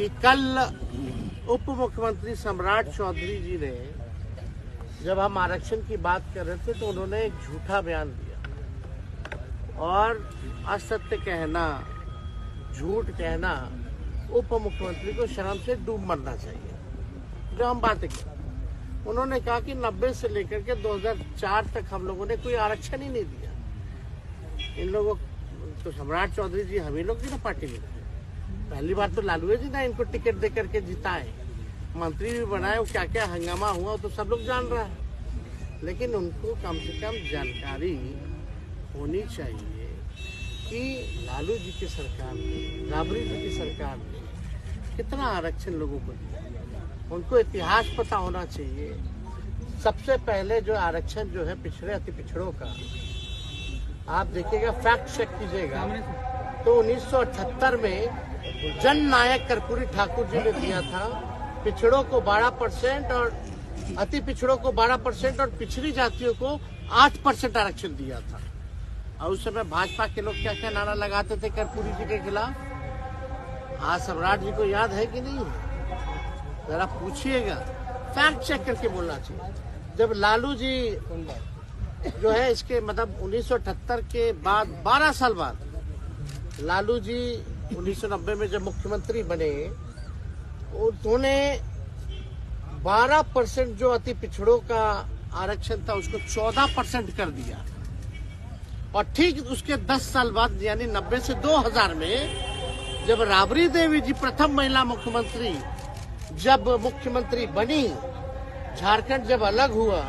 कि कल उप मुख्यमंत्री सम्राट चौधरी जी ने जब हम आरक्षण की बात कर रहे थे तो उन्होंने एक झूठा बयान दिया और असत्य कहना, झूठ कहना, उप मुख्यमंत्री को शर्म से डूब मरना चाहिए। जो हम बातें कर, उन्होंने कहा कि 90 से लेकर के 2004 तक हम लोगों ने कोई आरक्षण ही नहीं दिया। इन लोगों तो सम्राट चौधरी जी हम ही लोग की ना पार्टी में, पहली बार तो लालू जी ना इनको टिकट दे करके जिताए, मंत्री भी बनाए, वो क्या क्या हंगामा हुआ तो सब लोग जान रहा है। लेकिन उनको कम से कम जानकारी होनी चाहिए कि लालू जी की सरकार ने, राबड़ी जी की सरकार ने कितना आरक्षण लोगों को दिया। उनको इतिहास पता होना चाहिए। सबसे पहले जो आरक्षण जो है पिछड़े अति पिछड़ों का, आप देखिएगा, फैक्ट चेक कीजिएगा, तो 1978 में जन नायक कर्पूरी ठाकुर जी ने दिया था पिछड़ों को 12% और अति पिछड़ों को 12% और पिछड़ी जातियों को 8% आरक्षण दिया था। और उस समय भाजपा के लोग क्या क्या नारा लगाते थे कर्पूरी जी के खिलाफ। आज सम्राट जी को याद है कि नहीं? जरा पूछिएगा, फैक्ट चेक करके बोलना चाहिए। जब लालू जी जो है इसके मतलब 1978 के बाद 12 साल बाद लालू जी 1990 में जब मुख्यमंत्री बने, उन्होंने 12% जो अति पिछड़ों का आरक्षण था उसको 14% कर दिया। और ठीक उसके 10 साल बाद यानी 90 से 2000 में जब राबड़ी देवी जी प्रथम महिला मुख्यमंत्री जब मुख्यमंत्री बनी, झारखंड जब अलग हुआ,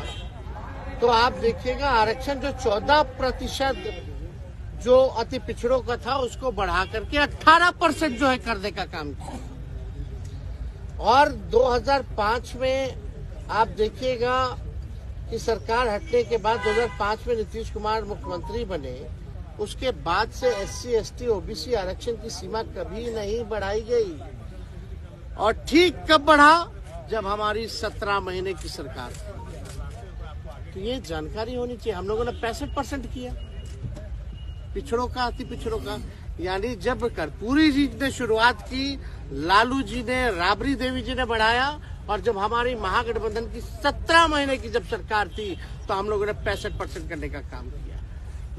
तो आप देखिएगा आरक्षण जो 14% जो अति पिछड़ों का था उसको बढ़ा करके 18% जो है करने का काम किया। और 2005 में आप देखिएगा कि सरकार हटने के बाद 2005 में नीतीश कुमार मुख्यमंत्री बने, उसके बाद से SC, ST, OBC आरक्षण की सीमा कभी नहीं बढ़ाई गई। और ठीक कब बढ़ा? जब हमारी 17 महीने की सरकार थी। तो ये जानकारी होनी चाहिए। हम लोगों ने 65% किया पिछड़ों का, अति पिछड़ों का। यानी जब कर्पूरी जी ने शुरुआत की, लालू जी ने, राबड़ी देवी जी ने बढ़ाया, और जब हमारी महागठबंधन की 17 महीने की जब सरकार थी तो हम लोगों ने 65% करने का काम किया।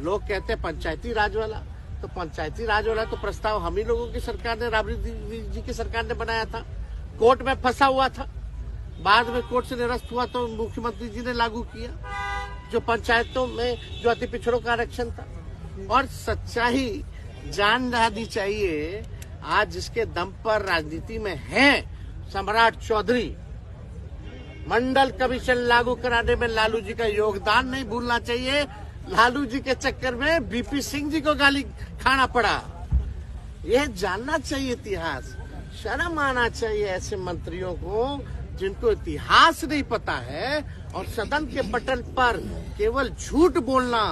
लोग कहते हैं पंचायती राज वाला, तो पंचायती राज वाला तो प्रस्ताव हम ही लोगों की सरकार ने, राबड़ी जी की सरकार ने बनाया था। कोर्ट में फंसा हुआ था, बाद में कोर्ट से निरस्त हुआ तो मुख्यमंत्री जी ने लागू किया जो पंचायतों में जो अति पिछड़ों का आरक्षण था। और सच्चाई जान जानी चाहिए। आज जिसके दम पर राजनीति में है सम्राट चौधरी, मंडल कमीशन लागू कराने में लालू जी का योगदान नहीं भूलना चाहिए। लालू जी के चक्कर में BP सिंह जी को गाली खाना पड़ा। यह जानना चाहिए इतिहास। शर्म आना चाहिए ऐसे मंत्रियों को जिनको इतिहास नहीं पता है और सदन के पटल पर केवल झूठ बोलना,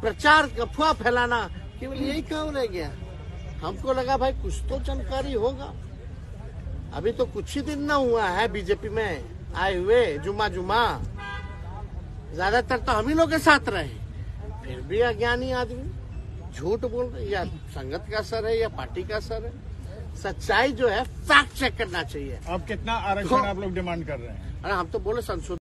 प्रचार, अफवाह फैलाना, केवल यही काम रह गया। हमको लगा भाई कुछ तो जानकारी होगा। अभी तो कुछ ही दिन ना हुआ है बीजेपी में आए हुए, जुमा ज्यादातर तो हम ही लोग के साथ रहे, फिर भी अज्ञानी आदमी झूठ बोल रहे। या संगत का असर है या पार्टी का असर है। सच्चाई जो है फैक्ट चेक करना चाहिए। अब कितना आरक्षण आप लोग डिमांड कर रहे हैं? अरे हम तो बोले संशोधन